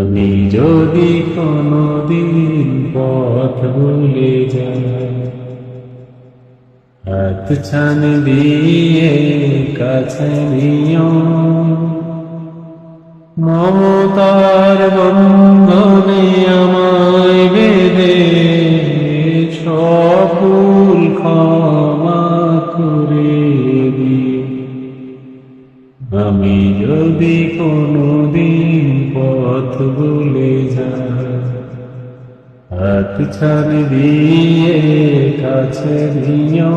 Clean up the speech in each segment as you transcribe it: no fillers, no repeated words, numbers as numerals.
আমি যদি কোনদিন পথ ভুলে যাই, হাত ছান দিয়ে কাছে নিও, মমতার বন্ধনে আমায় বেঁধে সব ভুল ক্ষমা করে দিও। আমি যদি কোনদিন পথ ভুলে যাই, হাত ছান দিয়ে কাছে নিও,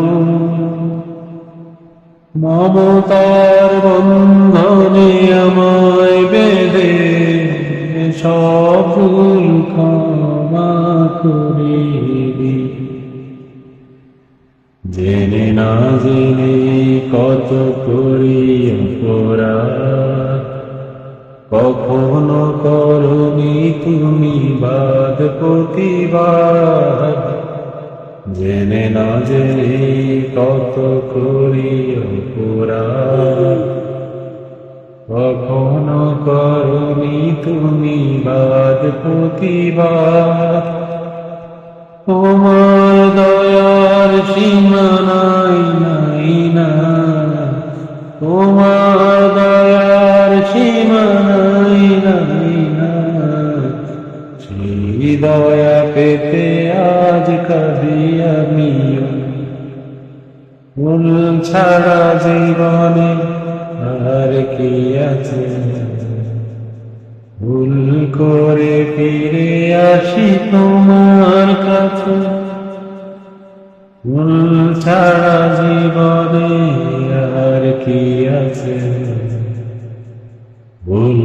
মমতার বন্ধনে আমায় বেঁধে সব ভুল ক্ষমা করে দিও। জেনে না জেনে কত করি অপরাধ, কখনো করনি তুমি বাদ প্রতিবাদ। জেনে না জেনে কত করি অপরাধ, কখনো করনি তুমি বাদ প্রতিবাদ। তোমার দয়ার সীমা নাই নাই না, তোমার দয়ার সীমা নাই নাই না। সেই দয়া পেতে আজ কাঁদি আমিও, ভুল ছাড়া জীবনে আর কি আছে। ভুল করে ফিরে আসি তোমার কাছে, ভুল ছাড়া জীবনে আর কি আছে। ভুল